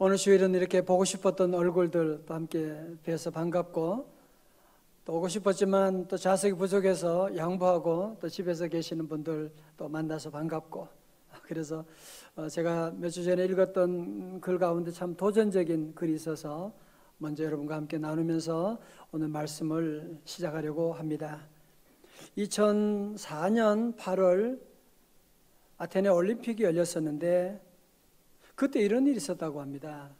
오늘 주일은 이렇게 보고 싶었던 얼굴들도 함께 뵈서 반갑고, 또 오고 싶었지만 또 좌석이 부족해서 양보하고 또 집에서 계시는 분들 또 만나서 반갑고, 그래서 제가 몇 주 전에 읽었던 글 가운데 참 도전적인 글이 있어서 먼저 여러분과 함께 나누면서 오늘 말씀을 시작하려고 합니다. 2004년 8월 아테네 올림픽이 열렸었는데 그때 이런 일이 있었다고 합니다.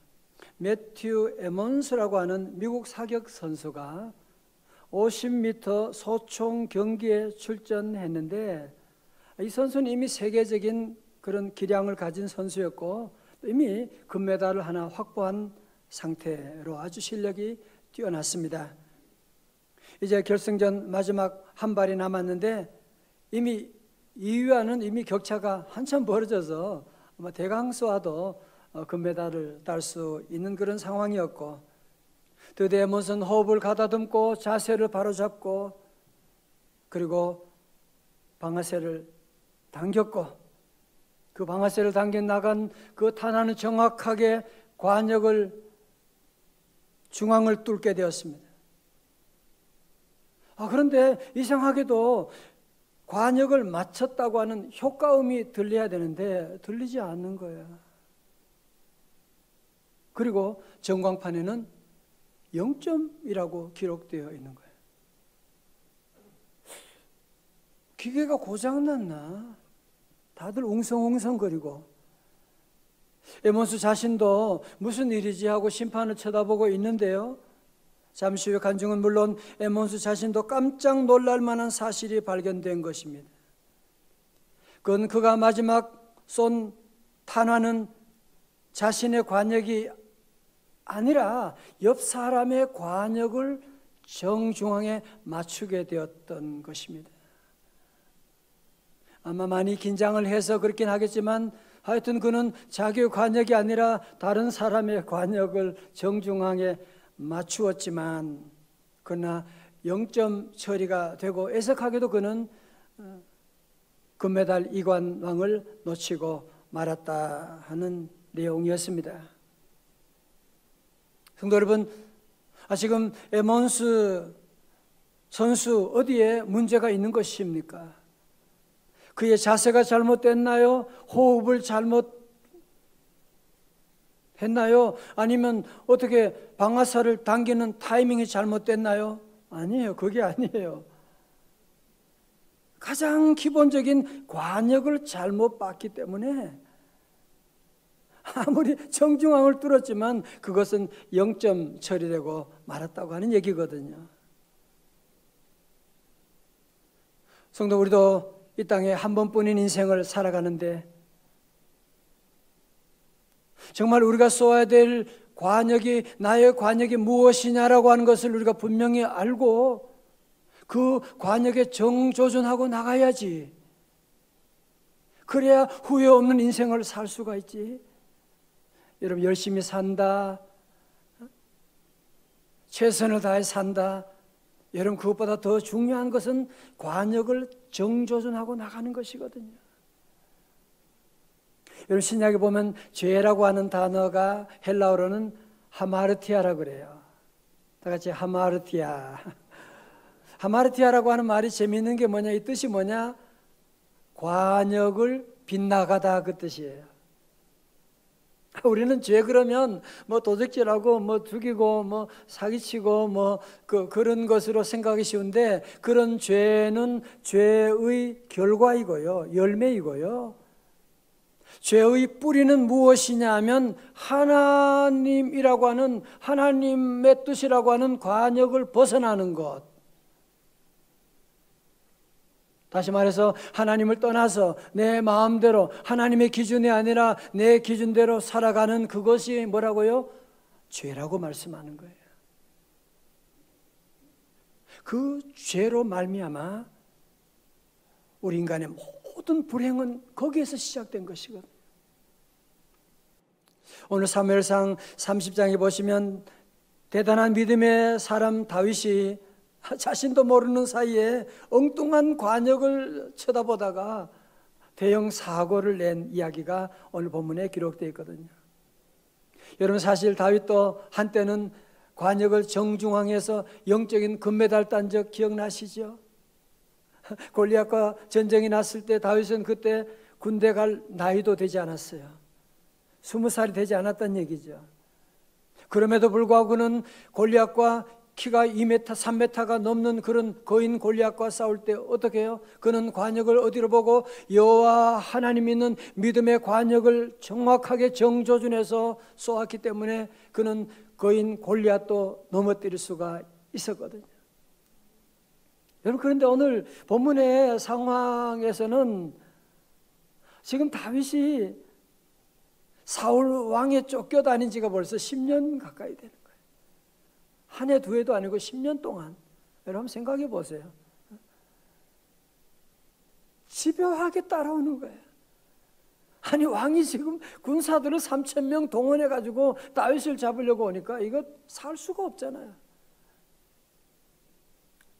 매튜 에먼스라고 하는 미국 사격 선수가 50m 소총 경기에 출전했는데, 이 선수는 이미 세계적인 그런 기량을 가진 선수였고 이미 금메달을 하나 확보한 상태로 아주 실력이 뛰어났습니다. 이제 결승전 마지막 한 발이 남았는데 이미 2위와는 이미 격차가 한참 벌어져서 아마 대강수와도 금메달을 딸 수 있는 그런 상황이었고, 드디어 에먼스는 호흡을 가다듬고 자세를 바로잡고 그리고 방아쇠를 당겼고, 그 방아쇠를 당겨 나간 그 탄환은 정확하게 관역을 중앙을 뚫게 되었습니다. 그런데 이상하게도 관역을 맞췄다고 하는 효과음이 들려야 되는데 들리지 않는 거예요. 그리고 전광판에는 0점이라고 기록되어 있는 거예요. 기계가 고장났나? 다들 웅성웅성거리고, 에먼스 자신도 무슨 일이지 하고 심판을 쳐다보고 있는데요, 잠시 후에 관중은 물론 에먼스 자신도 깜짝 놀랄 만한 사실이 발견된 것입니다. 그건 그가 마지막 쏜 탄환은 자신의 관역이 아니라 옆 사람의 관역을 정중앙에 맞추게 되었던 것입니다. 아마 많이 긴장을 해서 그렇긴 하겠지만 하여튼 그는 자기의 관역이 아니라 다른 사람의 관역을 정중앙에 맞추었지만, 그러나 0점 처리가 되고 애석하게도 그는 금메달 이관왕을 놓치고 말았다 하는 내용이었습니다. 성도 여러분, 지금 에먼스 선수 어디에 문제가 있는 것입니까? 그의 자세가 잘못됐나요? 호흡을 잘못했나요? 아니면 어떻게 방아쇠를 당기는 타이밍이 잘못됐나요? 아니에요. 그게 아니에요. 가장 기본적인 관역을 잘못 봤기 때문에 아무리 정중앙을 뚫었지만 그것은 0점 처리되고 말았다고 하는 얘기거든요. 성도, 우리도 이 땅에 한 번뿐인 인생을 살아가는데 정말 우리가 쏘아야 될 관역이, 나의 관역이 무엇이냐라고 하는 것을 우리가 분명히 알고 그 관역에 정조준하고 나가야지. 그래야 후회 없는 인생을 살 수가 있지. 여러분, 열심히 산다, 최선을 다해 산다, 여러분 그것보다 더 중요한 것은 관역을 정조준하고 나가는 것이거든요. 여러분, 신약에 보면 죄라고 하는 단어가 헬라어로는 하마르티아라고 그래요. 다 같이 하마르티아. 하마르티아라고 하는 말이 재미있는 게 뭐냐, 이 뜻이 뭐냐, 관역을 빗나가다, 그 뜻이에요. 우리는 죄 그러면 뭐 도적질하고 뭐 죽이고 뭐 사기치고 뭐 그런 것으로 생각하기 쉬운데, 그런 죄는 죄의 결과이고요, 열매이고요. 죄의 뿌리는 무엇이냐 하면 하나님이라고 하는, 하나님의 뜻이라고 하는 관역을 벗어나는 것. 다시 말해서 하나님을 떠나서 내 마음대로, 하나님의 기준이 아니라 내 기준대로 살아가는 그것이 뭐라고요? 죄라고 말씀하는 거예요. 그 죄로 말미암아 우리 인간의 모든 불행은 거기에서 시작된 것이거든요. 오늘 사무엘상 30장에 보시면 대단한 믿음의 사람 다윗이 자신도 모르는 사이에 엉뚱한 관역을 쳐다보다가 대형 사고를 낸 이야기가 오늘 본문에 기록되어 있거든요. 여러분 사실 다윗도 한때는 관역을 정중앙에서 영적인 금메달 딴 적 기억나시죠? 골리앗과 전쟁이 났을 때 다윗은 그때 군대 갈 나이도 되지 않았어요. 20살이 되지 않았다는 얘기죠. 그럼에도 불구하고 그는 골리앗과 키가 2m, 3m가 넘는 그런 거인 골리앗과 싸울 때 어떻게 해요? 그는 관역을 어디로 보고 여호와 하나님 있는 믿음의 관역을 정확하게 정조준해서 쏘았기 때문에 그는 거인 골리앗도 넘어뜨릴 수가 있었거든요. 여러분, 그런데 오늘 본문의 상황에서는 지금 다윗이 사울 왕에 쫓겨다닌 지가 벌써 10년 가까이 되는 거예요. 한 해 두 해도 아니고 10년 동안. 여러분 한번 생각해 보세요. 집요하게 따라오는 거예요. 아니, 왕이 지금 군사들을 3,000명 동원해 가지고 다윗을 잡으려고 오니까 이거 살 수가 없잖아요.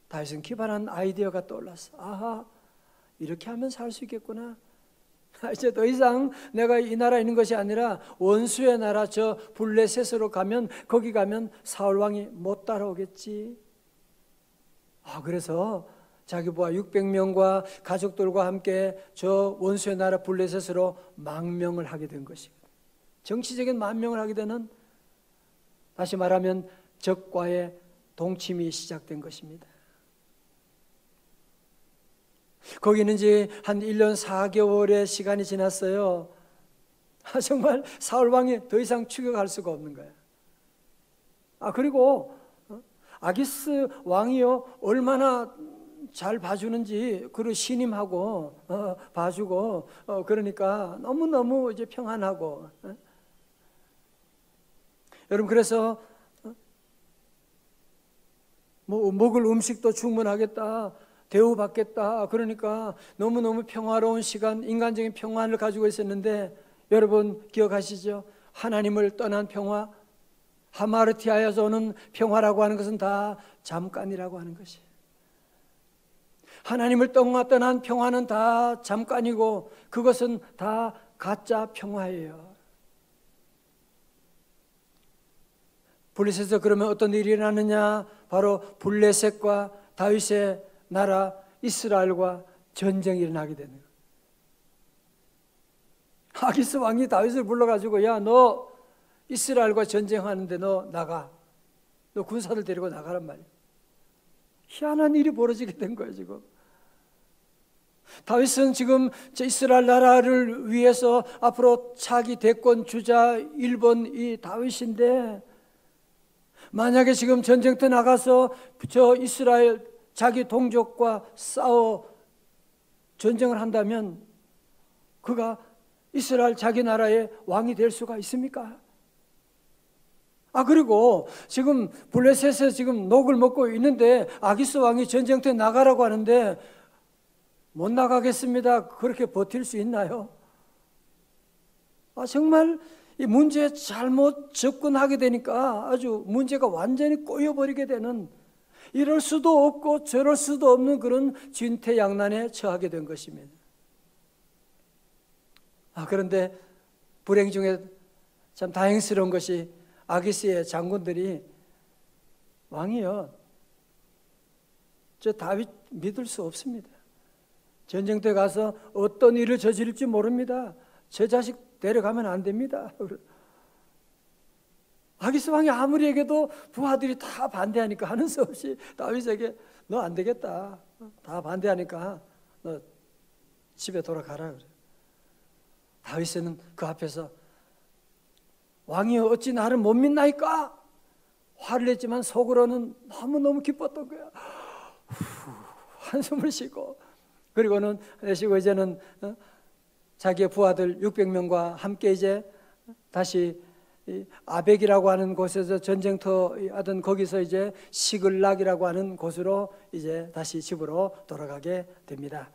다윗은 기발한 아이디어가 떠올랐어. 아하, 이렇게 하면 살 수 있겠구나. 이제 더 이상 내가 이 나라에 있는 것이 아니라 원수의 나라 저 블레셋으로 가면, 거기 가면 사울 왕이 못 따라오겠지. 그래서 자기 부하 600명과 가족들과 함께 저 원수의 나라 블레셋으로 망명을 하게 된 것이거든요. 정치적인 망명을 하게 되는, 다시 말하면 적과의 동침이 시작된 것입니다. 거기는 이제 한 1년 4개월의 시간이 지났어요. 정말 사울 왕이 더 이상 추격할 수가 없는 거예요. 그리고 아기스 왕이요, 얼마나 잘 봐주는지, 그리고 신임하고 봐주고, 그러니까 너무너무 이제 평안하고. 여러분, 그래서 뭐 먹을 음식도 충분하겠다, 대우받겠다, 그러니까 너무너무 평화로운 시간, 인간적인 평안을 가지고 있었는데, 여러분 기억하시죠? 하나님을 떠난 평화, 하마르티아에서 오는 평화라고 하는 것은 다 잠깐이라고 하는 것이에요. 하나님을 떠난 평화는 다 잠깐이고 그것은 다 가짜 평화예요. 블레셋에서 그러면 어떤 일이 일어나느냐? 바로 블레셋과 다윗의 나라 이스라엘과 전쟁이 일어나게 되는 거예요. 아기스 왕이 다윗을 불러가지고, 야, 너 이스라엘과 전쟁하는데 너 나가, 너 군사들 데리고 나가란 말이에요. 희한한 일이 벌어지게 된 거예요. 지금 다윗은 지금 이스라엘 나라를 위해서 앞으로 차기 대권 주자 1번 이 다윗인데, 만약에 지금 전쟁터 나가서 저 이스라엘 자기 동족과 싸워 전쟁을 한다면 그가 이스라엘 자기 나라의 왕이 될 수가 있습니까? 그리고 지금 블레셋에 지금 녹을 먹고 있는데 아기스 왕이 전쟁터에 나가라고 하는데 못 나가겠습니다. 그렇게 버틸 수 있나요? 정말 이 문제에 잘못 접근하게 되니까 아주 문제가 완전히 꼬여버리게 되는, 이럴 수도 없고 저럴 수도 없는 그런 진퇴양난에 처하게 된 것입니다. 그런데 불행 중에 참 다행스러운 것이 아기스의 장군들이, 왕이요, 저 다윗 믿을 수 없습니다. 전쟁터에 가서 어떤 일을 저지를지 모릅니다. 저 자식 데려가면 안 됩니다. 아기스 왕이 아무리 얘기해도 부하들이 다 반대하니까 하는 수 없이 다윗에게 너 안 되겠다, 다 반대하니까 너 집에 돌아가라 그래. 다윗은 그 앞에서 왕이 어찌 나를 못 믿나이까? 화를 냈지만 속으로는 너무너무 기뻤던 거야. 한숨을 쉬고, 그리고는 내쉬고 이제는 자기의 부하들 600명과 함께 이제 다시 아벡이라고 하는 곳에서 전쟁터 하던 거기서 이제 시글락이라고 하는 곳으로 이제 다시 집으로 돌아가게 됩니다.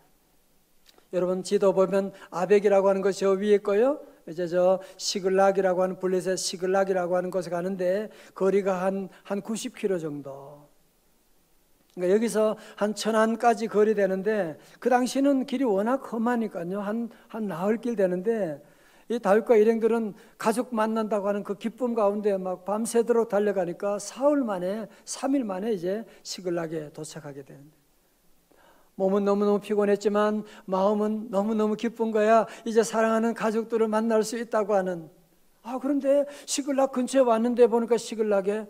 여러분 지도 보면 아벡이라고 하는 것이 저 위에 있고요, 이제 저 시글락이라고 하는 블레셋 시글락이라고 하는 곳에 가는데 거리가 한 90km 정도. 그러니까 여기서 한 천안까지 거리 되는데 그 당시는 길이 워낙 험하니까요, 한 나흘 길 되는데 이 다윗과 일행들은 가족 만난다고 하는 그 기쁨 가운데 막 밤새도록 달려가니까 사흘 만에 3일 만에 이제 시글락에 도착하게 되는데, 몸은 너무너무 피곤했지만 마음은 너무너무 기쁜 거야. 이제 사랑하는 가족들을 만날 수 있다고 하는. 그런데 시글락 근처에 왔는데 보니까 시글락에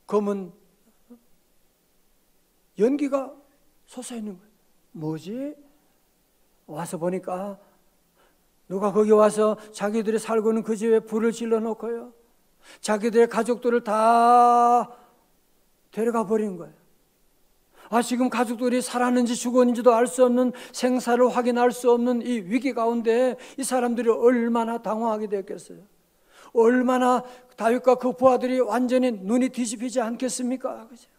검은 연기가 솟아있는 거예요. 뭐지? 와서 보니까 누가 거기 와서 자기들이 살고 있는 그 집에 불을 질러 놓고요, 자기들의 가족들을 다 데려가 버린 거예요. 지금 가족들이 살았는지 죽었는지도 알 수 없는, 생사를 확인할 수 없는 이 위기 가운데 이 사람들이 얼마나 당황하게 되었겠어요. 얼마나 다윗과 그 부하들이 완전히 눈이 뒤집히지 않겠습니까? 그죠?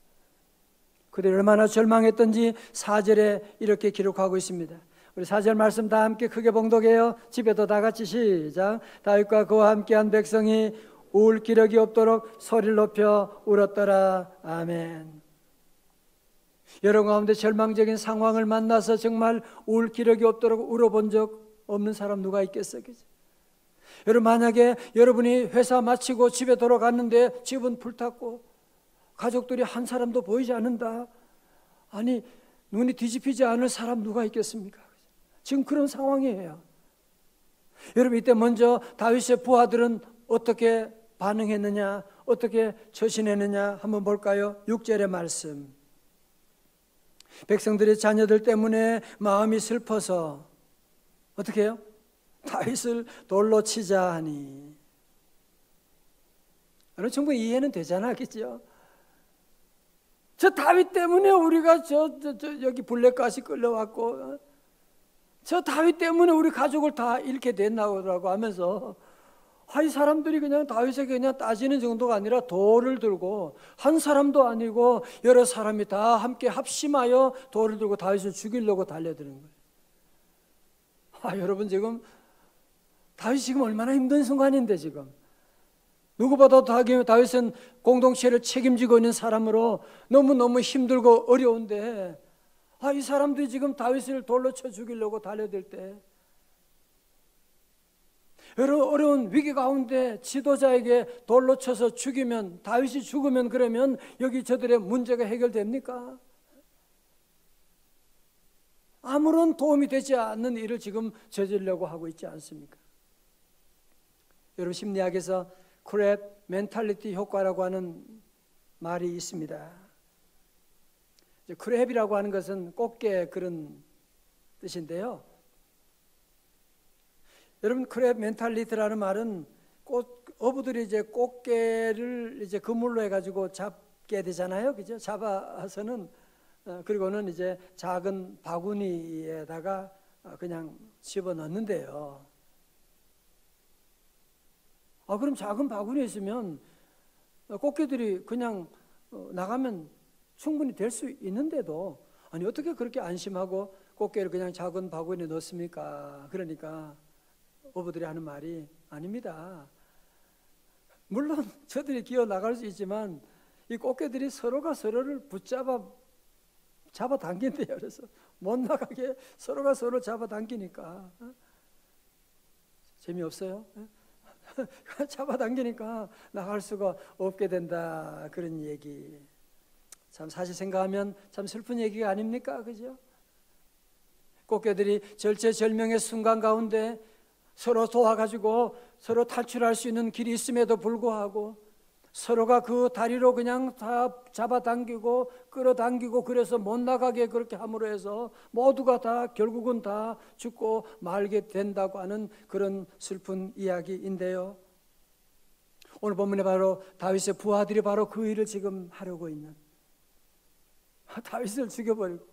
그들이 얼마나 절망했던지 4절에 이렇게 기록하고 있습니다. 우리 4절 말씀 다 함께 크게 봉독해요. 집에도 다 같이 시작. 다윗과 그와 함께한 백성이 울 기력이 없도록 소리를 높여 울었더라. 아멘. 여러분 가운데 절망적인 상황을 만나서 정말 울 기력이 없도록 울어본 적 없는 사람 누가 있겠어요? 그죠? 여러분, 만약에 여러분이 회사 마치고 집에 돌아갔는데 집은 불탔고 가족들이 한 사람도 보이지 않는다, 아니 눈이 뒤집히지 않을 사람 누가 있겠습니까? 지금 그런 상황이에요. 여러분, 이때 먼저 다윗의 부하들은 어떻게 반응했느냐, 어떻게 처신했느냐 한번 볼까요? 6절의 말씀. 백성들의 자녀들 때문에 마음이 슬퍼서 어떻게 해요? 다윗을 돌로 치자 하니. 여러분, 충분히 이해는 되잖아, 그죠? 저 다윗 때문에 우리가 여기 블랙가시 끌려왔고, 저 다윗 때문에 우리 가족을 다 잃게 됐나고 하면서, 이 사람들이 그냥 다윗에게 그냥 따지는 정도가 아니라 돌을 들고, 한 사람도 아니고 여러 사람이 다 함께 합심하여 돌을 들고 다윗을 죽이려고 달려드는 거예요. 여러분, 지금 다윗이 지금 얼마나 힘든 순간인데, 지금 누구보다도 다윗은 공동체를 책임지고 있는 사람으로 너무너무 힘들고 어려운데, 이 사람들이 지금 다윗을 돌로 쳐 죽이려고 달려들 때, 여러 어려운 위기 가운데 지도자에게 돌로 쳐서 죽이면, 다윗이 죽으면, 그러면 여기 저들의 문제가 해결됩니까? 아무런 도움이 되지 않는 일을 지금 저지르려고 하고 있지 않습니까? 여러분, 심리학에서 크랩 멘탈리티 효과라고 하는 말이 있습니다. 크랩이라고 하는 것은 꽃게 그런 뜻인데요. 여러분, 크랩 멘탈리티라는 말은 어부들이 이제 꽃게를 이제 그물로 해가지고 잡게 되잖아요, 그죠? 잡아서는 그리고는 이제 작은 바구니에다가 그냥 집어 넣는데요. 그럼 작은 바구니에 있으면 꽃게들이 그냥 나가면 충분히 될 수 있는데도, 아니 어떻게 그렇게 안심하고 꽃게를 그냥 작은 바구니에 넣습니까? 그러니까 어부들이 하는 말이, 아닙니다. 물론 저들이 기어 나갈 수 있지만 이 꽃게들이 서로가 서로를 잡아당긴대요. 그래서 못 나가게 서로가 서로 잡아당기니까. 재미없어요? 잡아당기니까 나갈 수가 없게 된다, 그런 얘기. 참 사실 생각하면 참 슬픈 얘기가 아닙니까? 그죠? 꽃게들이 절체절명의 순간 가운데 서로 도와가지고 서로 탈출할 수 있는 길이 있음에도 불구하고 서로가 그 다리로 그냥 다 잡아당기고 끌어당기고, 그래서 못 나가게 그렇게 함으로 해서 모두가 다 결국은 다 죽고 말게 된다고 하는 그런 슬픈 이야기인데요. 오늘 본문에 바로 다윗의 부하들이 바로 그 일을 지금 하려고 있는, 다윗을 죽여버리고,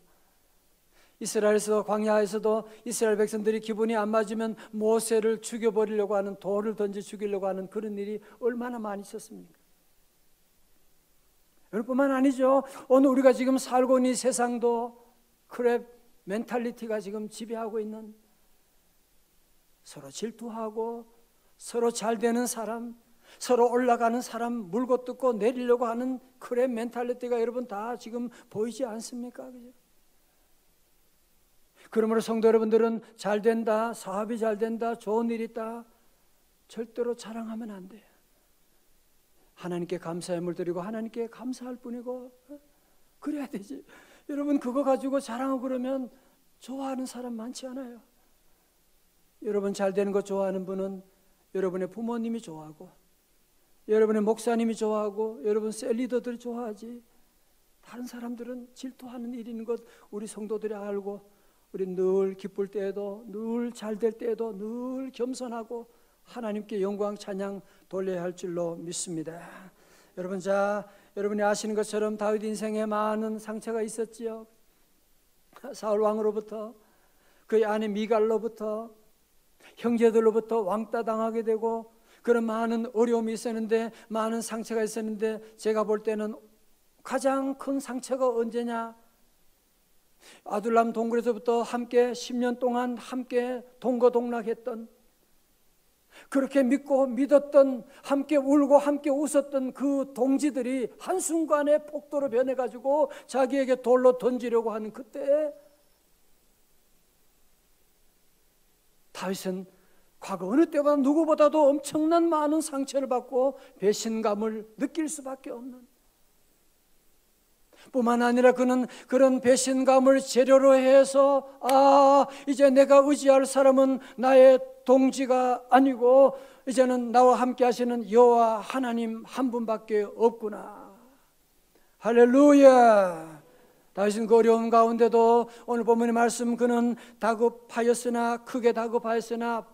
이스라엘에서 광야에서도 이스라엘 백성들이 기분이 안 맞으면 모세를 죽여버리려고 하는, 돌을 던져 죽이려고 하는 그런 일이 얼마나 많이 있었습니까? 여러분뿐만 아니죠. 오늘 우리가 지금 살고 있는 이 세상도 크랩 멘탈리티가 지금 지배하고 있는, 서로 질투하고 서로 잘 되는 사람, 서로 올라가는 사람 물고 뜯고 내리려고 하는 크랩 멘탈리티가 여러분 다 지금 보이지 않습니까? 그죠? 그러므로 성도 여러분들은 잘 된다, 사업이 잘 된다, 좋은 일 있다, 절대로 자랑하면 안 돼요. 하나님께 감사함을 드리고 하나님께 감사할 뿐이고 그래야 되지. 여러분 그거 가지고 자랑하고 그러면 좋아하는 사람 많지 않아요. 여러분 잘 되는 거 좋아하는 분은 여러분의 부모님이 좋아하고 여러분의 목사님이 좋아하고 여러분 셀리더들이 좋아하지. 다른 사람들은 질투하는 일인 것 우리 성도들이 알고 우리 늘 기쁠 때에도 늘 잘 될 때에도 늘 겸손하고 하나님께 영광 찬양 돌려야 할 줄로 믿습니다. 여러분 자 여러분이 아시는 것처럼 다윗 인생에 많은 상처가 있었지요. 사울 왕으로부터 그의 아내 미갈로부터 형제들로부터 왕따 당하게 되고 그런 많은 어려움이 있었는데 많은 상처가 있었는데 제가 볼 때는 가장 큰 상처가 언제냐? 아둘람 동굴에서부터 함께 10년 동안 함께 동거동락했던 그렇게 믿고 믿었던 함께 울고 함께 웃었던 그 동지들이 한순간에 폭도로 변해가지고 자기에게 돌로 던지려고 하는 그때 다윗은 과거 어느 때보다 누구보다도 엄청난 많은 상처를 받고 배신감을 느낄 수밖에 없는 뿐만 아니라 그는 그런 배신감을 재료로 해서 이제 내가 의지할 사람은 나의 동지가 아니고 이제는 나와 함께 하시는 여호와 하나님 한 분밖에 없구나. 할렐루야. 다윗은 그 어려움 가운데도 오늘 본문의 말씀 그는 다급하였으나 크게 다급하였으나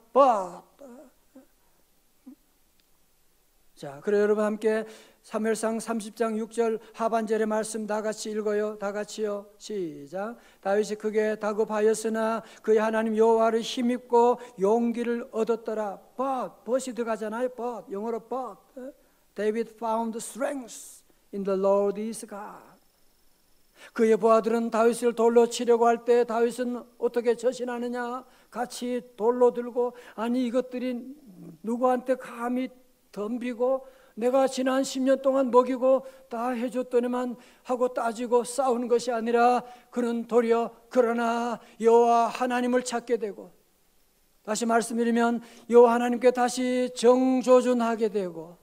자, 그래 여러분 함께 사무엘상 30장 6절 하반절의 말씀 다 같이 읽어요. 다 같이요. 시작. 다윗이 크게 다급하였으나 그의 하나님 여호와를 힘입고 용기를 얻었더라. but이 들어가잖아요. but 영어로 but. David found strength in the Lord his God. 그의 부하들은 다윗을 돌로 치려고 할 때 다윗은 어떻게 처신하느냐? 같이 돌로 들고 아니 이것들이 누구한테 감히 덤비고 내가 지난 10년 동안 먹이고 다 해줬더니만 하고 따지고 싸우는 것이 아니라 그는 도리어 그러나 여호와 하나님을 찾게 되고 다시 말씀드리면 여호와 하나님께 다시 정조준하게 되고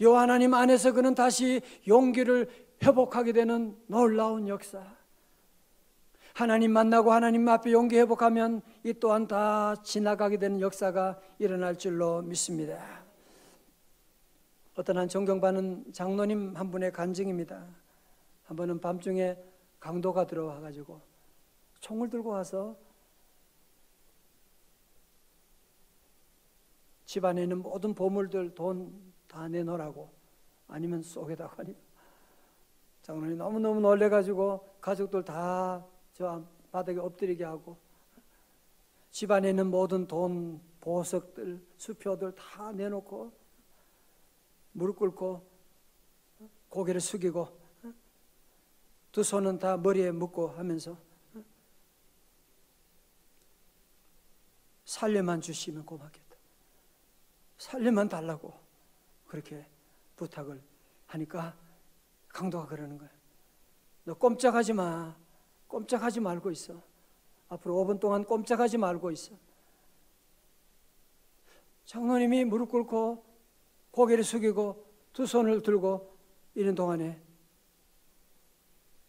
여호와 하나님 안에서 그는 다시 용기를 회복하게 되는 놀라운 역사. 하나님 만나고 하나님 앞에 용기 회복하면 이 또한 다 지나가게 되는 역사가 일어날 줄로 믿습니다. 어떤 한 존경받는 장로님 한 분의 간증입니다. 한 번은 밤중에 강도가 들어와 가지고 총을 들고 와서 집안에 있는 모든 보물들 돈 다 내놓으라고 아니면 쏘겠다고 하니 장로님 너무너무 놀래가지고 가족들 다 저 바닥에 엎드리게 하고 집안에 있는 모든 돈, 보석들, 수표들 다 내놓고 무릎 꿇고 고개를 숙이고 두 손은 다 머리에 묶고 하면서 살려만 주시면 고맙겠다. 살려만 달라고 그렇게 부탁을 하니까 강도가 그러는 거야. 너 꼼짝하지 마. 꼼짝하지 말고 있어. 앞으로 5분 동안 꼼짝하지 말고 있어. 장로님이 무릎 꿇고 고개를 숙이고 두 손을 들고 있는 동안에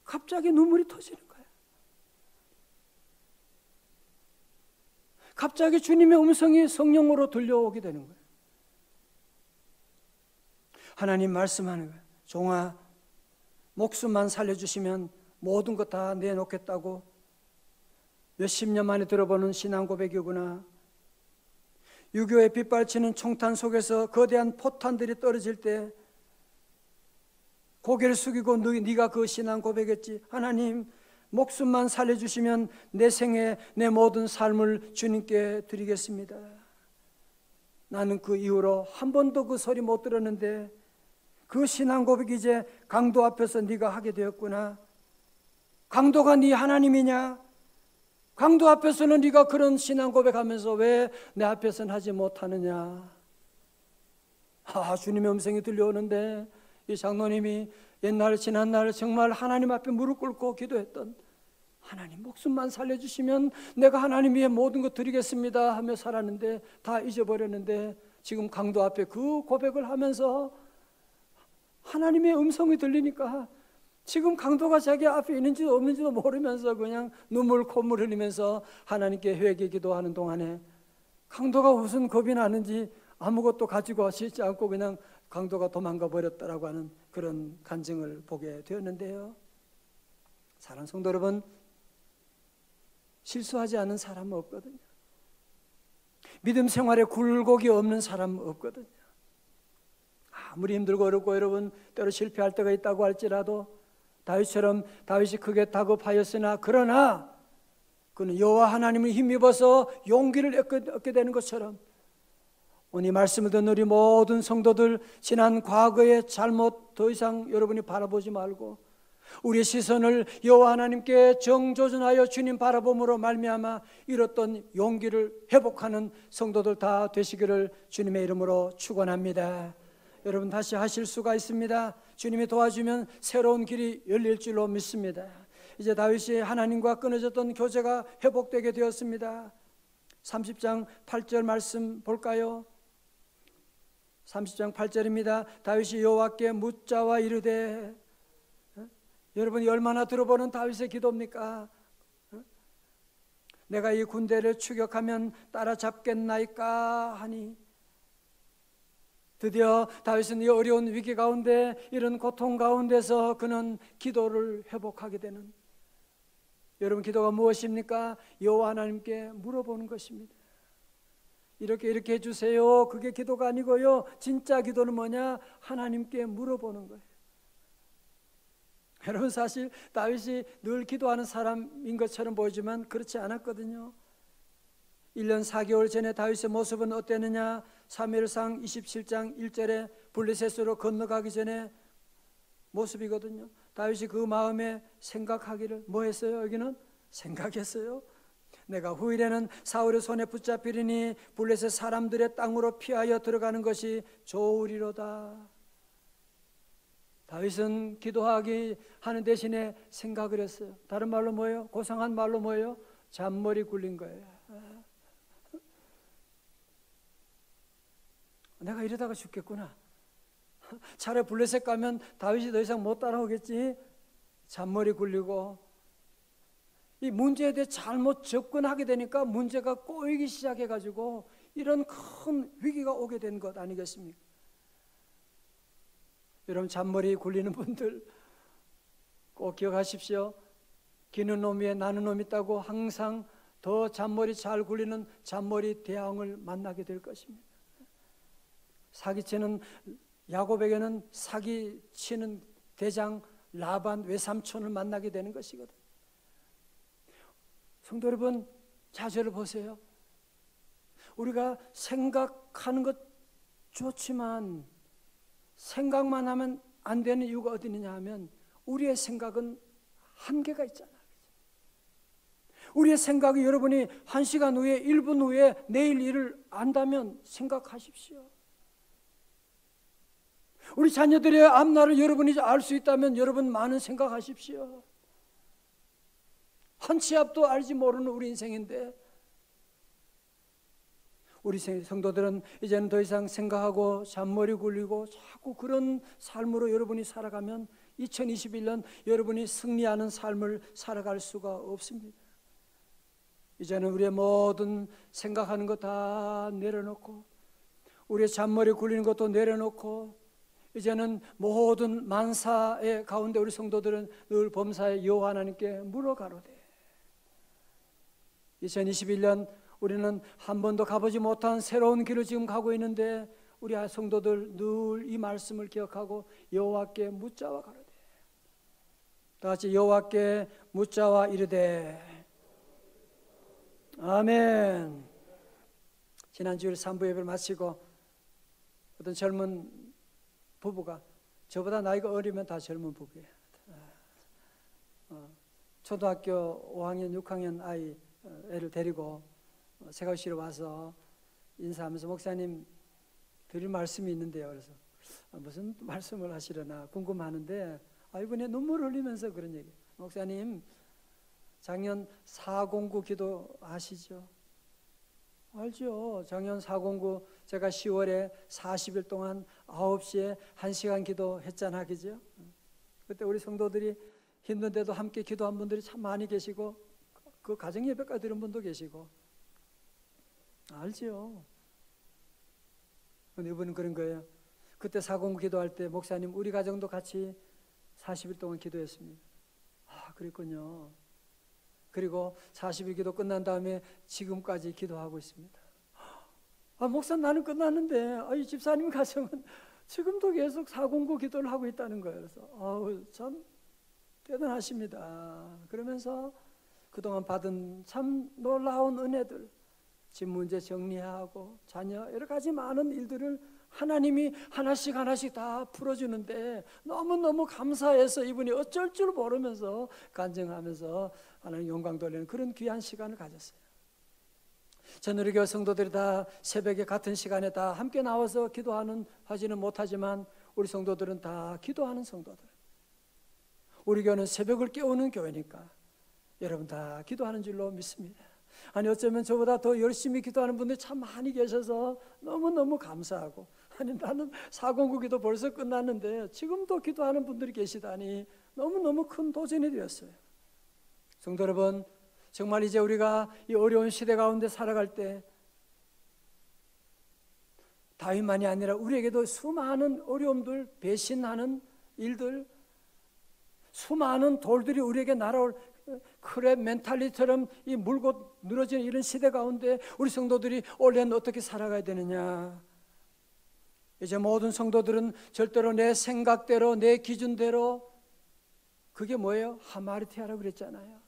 갑자기 눈물이 터지는 거야. 갑자기 주님의 음성이 성령으로 들려오게 되는 거야. 하나님 말씀하는 거야. 종아, 목숨만 살려주시면 모든 것 다 내놓겠다고 몇십 년 만에 들어보는 신앙 고백이구나. 유교의 빗발치는 총탄 속에서 거대한 포탄들이 떨어질 때 고개를 숙이고 네가 그 신앙 고백했지. 하나님 목숨만 살려주시면 내 생에 내 모든 삶을 주님께 드리겠습니다. 나는 그 이후로 한 번도 그 소리 못 들었는데 그 신앙 고백이 이제 강도 앞에서 네가 하게 되었구나. 강도가 네 하나님이냐? 강도 앞에서는 네가 그런 신앙 고백하면서 왜 내 앞에서는 하지 못하느냐? 주님의 음성이 들려오는데 이 장로님이 옛날 지난날 정말 하나님 앞에 무릎 꿇고 기도했던 하나님 목숨만 살려주시면 내가 하나님 위해 모든 것 드리겠습니다 하며 살았는데 다 잊어버렸는데 지금 강도 앞에 그 고백을 하면서 하나님의 음성이 들리니까 지금 강도가 자기 앞에 있는지도 없는지도 모르면서 그냥 눈물 콧물 흘리면서 하나님께 회개 기도하는 동안에 강도가 무슨 겁이 나는지 아무것도 가지고 씻지 않고 그냥 강도가 도망가 버렸다라고 하는 그런 간증을 보게 되었는데요. 사랑하는 성도 여러분, 실수하지 않은 사람은 없거든요. 믿음 생활에 굴곡이 없는 사람은 없거든요. 아무리 힘들고 어렵고 여러분 때로 실패할 때가 있다고 할지라도 다윗처럼 다윗이 크게 다급하였으나 그러나 그는 여호와 하나님을 힘입어서 용기를 얻게 되는 것처럼 오늘 말씀을 듣는 우리 모든 성도들 지난 과거의 잘못 더 이상 여러분이 바라보지 말고 우리의 시선을 여호와 하나님께 정조준하여 주님 바라봄으로 말미암아 잃었던 용기를 회복하는 성도들 다 되시기를 주님의 이름으로 축원합니다. 여러분 다시 하실 수가 있습니다. 주님이 도와주면 새로운 길이 열릴 줄로 믿습니다. 이제 다윗이 하나님과 끊어졌던 교제가 회복되게 되었습니다. 30장 8절 말씀 볼까요? 30장 8절입니다. 다윗이 여호와께 묻자와 이르되, 여러분이 얼마나 들어보는 다윗의 기도입니까? 내가 이 군대를 추격하면 따라잡겠나이까 하니, 드디어 다윗은 이 어려운 위기 가운데 이런 고통 가운데서 그는 기도를 회복하게 되는, 여러분 기도가 무엇입니까? 여호와 하나님께 물어보는 것입니다. 이렇게 해주세요. 그게 기도가 아니고요, 진짜 기도는 뭐냐? 하나님께 물어보는 거예요. 여러분 사실 다윗이 늘 기도하는 사람인 것처럼 보이지만 그렇지 않았거든요. 1년 4개월 전에 다윗의 모습은 어땠느냐? 사무엘상 27장 1절에 블레셋으로 건너가기 전에 모습이거든요. 다윗이 그 마음에 생각하기를 뭐 했어요? 여기는 생각했어요. 내가 후일에는 사울의 손에 붙잡히리니 블레셋 사람들의 땅으로 피하여 들어가는 것이 좋으리로다. 다윗은 기도하기 하는 대신에 생각을 했어요. 다른 말로 뭐예요? 고상한 말로 뭐예요? 잔머리 굴린 거예요. 내가 이러다가 죽겠구나. 차라리 블레셋 가면 다윗이 더 이상 못 따라오겠지. 잔머리 굴리고 이 문제에 대해 잘못 접근하게 되니까 문제가 꼬이기 시작해가지고 이런 큰 위기가 오게 된 것 아니겠습니까? 여러분 잔머리 굴리는 분들 꼭 기억하십시오. 기는 놈 위에 나는 놈 있다고 항상 더 잔머리 잘 굴리는 잔머리 대왕을 만나게 될 것입니다. 사기치는 야곱에게는 사기치는 대장 라반 외삼촌을 만나게 되는 것이거든. 성도 여러분, 자세를 보세요. 우리가 생각하는 것 좋지만 생각만 하면 안 되는 이유가 어디 있느냐 하면 우리의 생각은 한계가 있잖아요. 우리의 생각이 여러분이 1시간 후에 1분 후에 내일 일을 안다면 생각하십시오. 우리 자녀들의 앞날을 여러분이 알 수 있다면 여러분 많은 생각하십시오. 한 치 앞도 알지 모르는 우리 인생인데 우리 성도들은 이제는 더 이상 생각하고 잔머리 굴리고 자꾸 그런 삶으로 여러분이 살아가면 2021년 여러분이 승리하는 삶을 살아갈 수가 없습니다. 이제는 우리의 모든 생각하는 것 다 내려놓고 우리의 잔머리 굴리는 것도 내려놓고 이제는 모든 만사의 가운데 우리 성도들은 늘 범사의 여호와 하나님께 물어가로되 2021년 우리는 한 번도 가보지 못한 새로운 길을 지금 가고 있는데 우리 성도들 늘 이 말씀을 기억하고 여호와께 묻자와 가로되, 다 같이 여호와께 묻자와 이르되. 아멘. 지난주에 3부 예배를 마치고 어떤 젊은 부부가, 저보다 나이가 어리면 다 젊은 부부예요. 초등학교 5학년 6학년 아이 애를 데리고 세가시로 와서 인사하면서 목사님 드릴 말씀이 있는데요. 그래서 무슨 말씀을 하시려나 궁금하는데 이번에 눈물을 흘리면서 그런 얘기. 목사님, 작년 409 기도 아시죠? 알죠? 작년 409 제가 10월에 40일 동안 9시에 1시간 기도했잖아, 그죠? 그때 우리 성도들이 힘든데도 함께 기도한 분들이 참 많이 계시고 그 가정 예배까지 드린 분도 계시고 알죠? 근데 이분은 그런 거예요. 그때 409 기도할 때 목사님 우리 가정도 같이 40일 동안 기도했습니다. 아, 그랬군요. 그리고 40일 기도 끝난 다음에 지금까지 기도하고 있습니다. 아, 목사 나는 끝났는데 이 집사님 가정은 지금도 계속 409 기도를 하고 있다는 거예요. 그래서 참 대단하십니다. 그러면서 그동안 받은 참 놀라운 은혜들, 집 문제 정리하고 자녀 여러 가지 많은 일들을 하나님이 하나씩 다 풀어주는데 너무너무 감사해서 이분이 어쩔 줄 모르면서 간증하면서 하나님 영광 돌리는 그런 귀한 시간을 가졌어요. 전 우리 교회 성도들이 다 새벽에 같은 시간에 다 함께 나와서 하지는 못하지만 우리 성도들은 다 기도하는 성도들. 우리 교회는 새벽을 깨우는 교회니까 여러분 다 기도하는 줄로 믿습니다. 아니 어쩌면 저보다 더 열심히 기도하는 분들이 참 많이 계셔서 너무너무 감사하고, 아니 나는 409 기도 벌써 끝났는데 지금도 기도하는 분들이 계시다니 너무너무 큰 도전이 되었어요. 성도 여러분, 정말 이제 우리가 이 어려운 시대 가운데 살아갈 때 다윗만이 아니라 우리에게도 수많은 어려움들, 배신하는 일들, 수많은 돌들이 우리에게 날아올 크랩 멘탈리처럼 이 물고 늘어지는 이런 시대 가운데 우리 성도들이 올해는 어떻게 살아가야 되느냐. 이제 모든 성도들은 절대로 내 생각대로 내 기준대로, 그게 뭐예요? 하마르티아라고 그랬잖아요.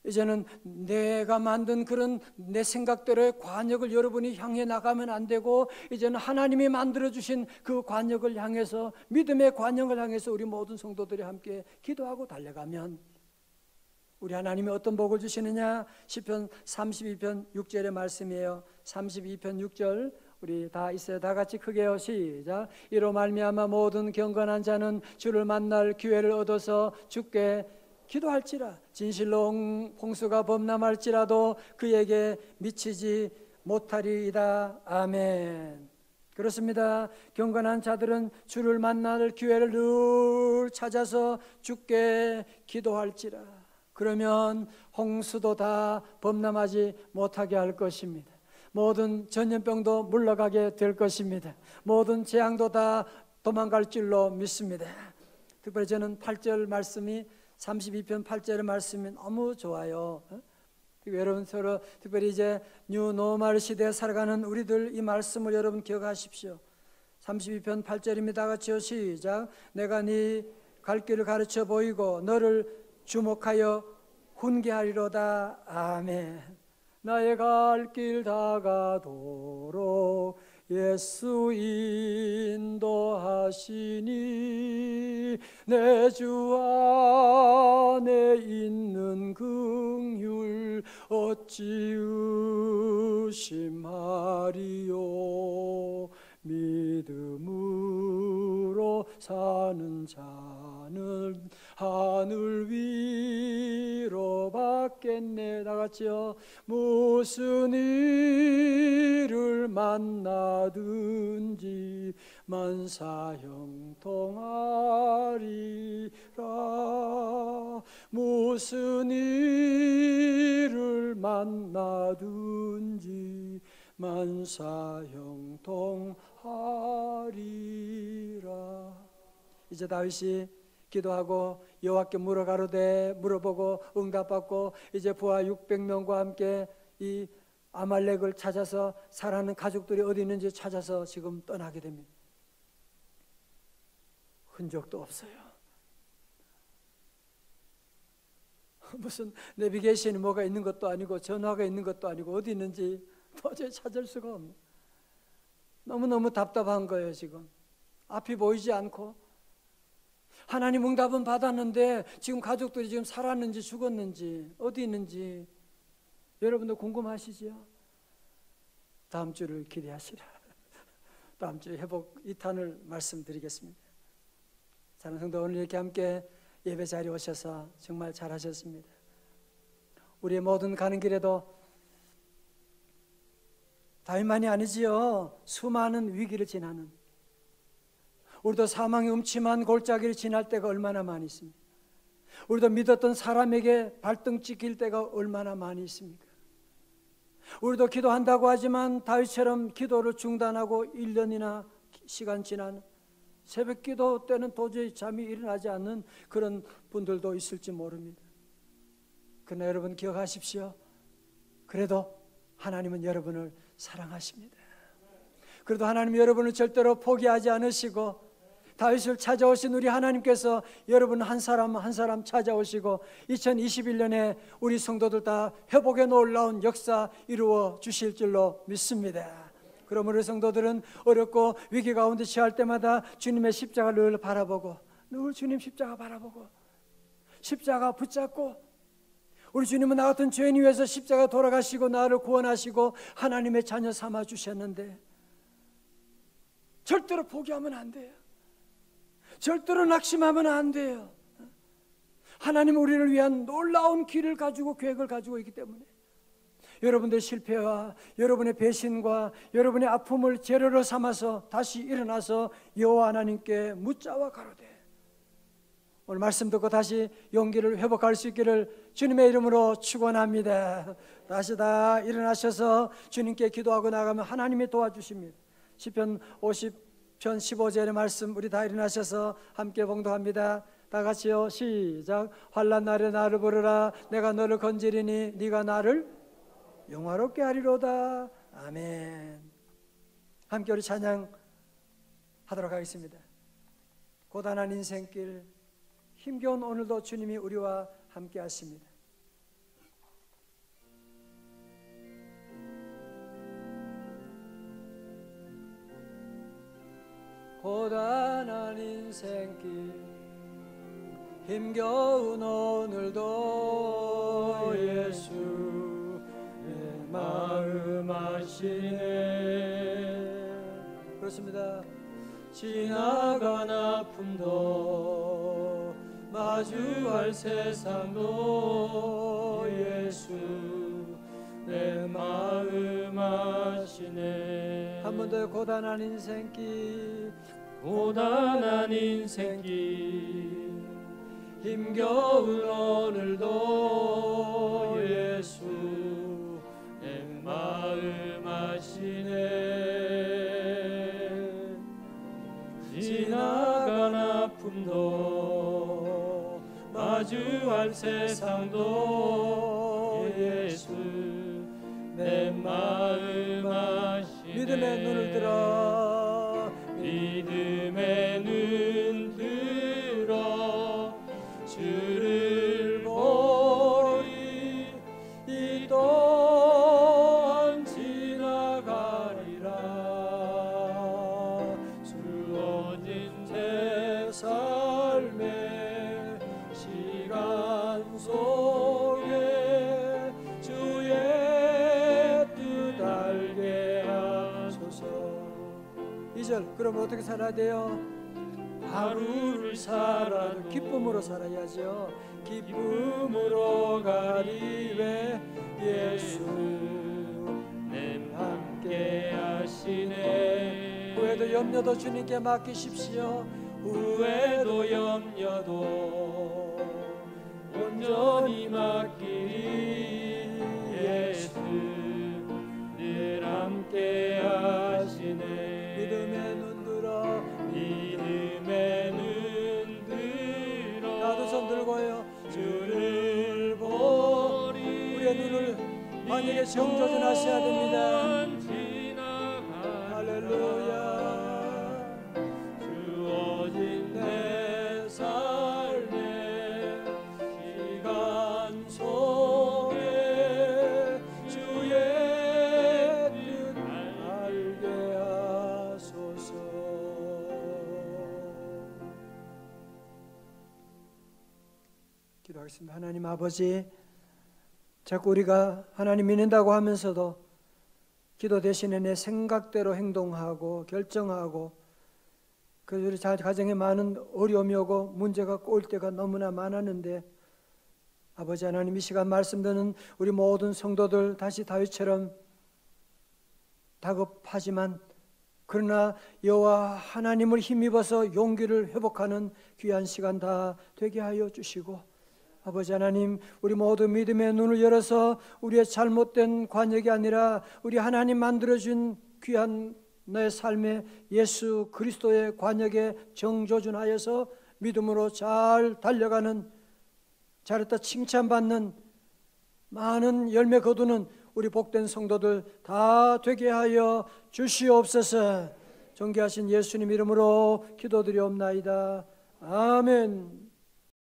이제는 내가 만든 그런 내 생각대로의 관역을 여러분이 향해 나가면 안 되고, 이제는 하나님이 만들어주신 그 관역을 향해서, 믿음의 관역을 향해서 우리 모든 성도들이 함께 기도하고 달려가면 우리 하나님이 어떤 복을 주시느냐. 시편 32편 6절의 말씀이에요. 32편 6절 우리 다 있어요. 다 같이 크게요. 시작. 이로 말미암아 모든 경건한 자는 주를 만날 기회를 얻어서 주께 기도할지라. 진실로 홍수가 범람할지라도 그에게 미치지 못하리이다. 아멘. 그렇습니다. 경건한 자들은 주를 만날 기회를 늘 찾아서 주께 기도할지라. 그러면 홍수도 다 범람하지 못하게 할 것입니다. 모든 전염병도 물러가게 될 것입니다. 모든 재앙도 다 도망갈 줄로 믿습니다. 특별히 저는 8절 말씀이, 32편 8절의 말씀이 너무 좋아요. 여러분 서로 특별히 이제 뉴 노멀 시대에 살아가는 우리들 이 말씀을 여러분 기억하십시오. 32편 8절입니다. 다 같이요. 시작. 내가 네 갈 길을 가르쳐 보이고 너를 주목하여 훈계하리로다. 아멘. 나의 갈 길 다가도록 예수 인도하시니 내 주 안에 있는 긍휼 어찌 의심하리요. 믿음으로 사는 자는 하늘 위로 받겠네. 다 같이요. 무슨 일을 만나든지 만사형통하리라. 무슨 일을 만나든지 만사형통하리라. 이제 다윗이 기도하고 여호와께 물어보고 응답받고 이제 부하 600명과 함께 이 아말렉을 찾아서 살아가는 가족들이 어디 있는지 찾아서 지금 떠나게 됩니다. 흔적도 없어요. 무슨 내비게이션이 뭐가 있는 것도 아니고 전화가 있는 것도 아니고 어디 있는지 도저히 찾을 수가 없는, 너무너무 답답한 거예요. 지금 앞이 보이지 않고 하나님 응답은 받았는데 지금 가족들이 지금 살았는지 죽었는지 어디 있는지 여러분도 궁금하시죠? 다음 주를 기대하시라. 다음 주에 회복 2탄을 말씀드리겠습니다. 사랑하는 성도, 오늘 이렇게 함께 예배 자리에 오셔서 정말 잘하셨습니다. 우리의 모든 가는 길에도 다윗만이 아니지요. 수많은 위기를 지나는, 우리도 사망의 음침한 골짜기를 지날 때가 얼마나 많이 있습니까? 우리도 믿었던 사람에게 발등 찍힐 때가 얼마나 많이 있습니까? 우리도 기도한다고 하지만 다윗처럼 기도를 중단하고 1년이나 시간 지난 새벽 기도 때는 도저히 잠이 일어나지 않는 그런 분들도 있을지 모릅니다. 그러나 여러분 기억하십시오. 그래도 하나님은 여러분을 사랑하십니다. 그래도 하나님은 여러분을 절대로 포기하지 않으시고, 다윗을 찾아오신 우리 하나님께서 여러분 한 사람 한 사람 찾아오시고 2021년에 우리 성도들 다 회복의 놀라운 역사 이루어 주실 줄로 믿습니다. 그러므로 성도들은 어렵고 위기 가운데 처할 때마다 주님의 십자가를 늘 바라보고, 늘 주님 십자가 바라보고 십자가 붙잡고, 우리 주님은 나 같은 죄인 위해서 십자가 돌아가시고 나를 구원하시고 하나님의 자녀 삼아 주셨는데 절대로 포기하면 안 돼요. 절대로 낙심하면 안 돼요. 하나님은 우리를 위한 놀라운 길을 가지고 계획을 가지고 있기 때문에 여러분들의 실패와 여러분의 배신과 여러분의 아픔을 재료로 삼아서 다시 일어나서 여호와 하나님께 묻자와 가로되, 오늘 말씀 듣고 다시 용기를 회복할 수 있기를 주님의 이름으로 축원합니다. 다시 다 일어나셔서 주님께 기도하고 나가면 하나님이 도와주십니다. 시편 50편 15절의 말씀 우리 다 일어나셔서 함께 봉독합니다. 다 같이요. 시작. 환난 날에 나를 부르라. 내가 너를 건지리니 네가 나를 영화롭게 하리로다. 아멘. 함께 우리 찬양하도록 하겠습니다. 고단한 인생길, 힘겨운 오늘도 주님이 우리와 함께 하십니다. 고단한 인생길, 힘겨운 오늘도 예수 내 마음 아시네. 그렇습니다. 지나간 아픔도 마주할 세상도 예수 내 마음 아시네. 한 번 더. 고단한 인생길, 고단한 인생길, 힘겨운 오늘도 예수 내 마음 아시네. 지나간 아픔도 마주할 세상도 예수 내 마음 아시네. 믿음의 눈을 들어, 믿음의 눈 들어 주를 보리. 이 또한 지나가리라. 주어진 제 삶의 시간 속에 주의 뜻 알게 하소서. 2절. 그럼 어떻게 살아야 돼요? 하루를 살아도 기쁨으로 살아야죠. 기쁨으로 가리되 예수 내 함께 하시네. 후회도 염려도 주님께 맡기십시오. 후회도 염려도 온전히 맡기리. 예수 늘 함께 하시네. 믿음의 눈 들어, 믿음의 눈 들어 나도 손 들고요. 주를 보리. 우리의 눈을 만약에 정조준하셔야 됩니다. 할렐루야. 주어진 내 삶의 시간 속에 주의 뜻 알게 하소서. 기도하겠습니다. 하나님 아버지, 자꾸 우리가 하나님 믿는다고 하면서도 기도 대신에 내 생각대로 행동하고 결정하고 그 우리 가정에 많은 어려움이 오고 문제가 올 때가 너무나 많았는데 아버지 하나님 이 시간 말씀 듣는 우리 모든 성도들 다시 다윗처럼 다급하지만 그러나 여호와 하나님을 힘입어서 용기를 회복하는 귀한 시간 다 되게 하여 주시고 아버지 하나님 우리 모두 믿음의 눈을 열어서 우리의 잘못된 관역이 아니라 우리 하나님 만들어준 귀한 내 삶에 예수 그리스도의 관역에 정조준하여서 믿음으로 잘 달려가는 잘했다 칭찬받는 많은 열매 거두는 우리 복된 성도들 다 되게 하여 주시옵소서. 존귀하신 예수님 이름으로 기도드리옵나이다. 아멘.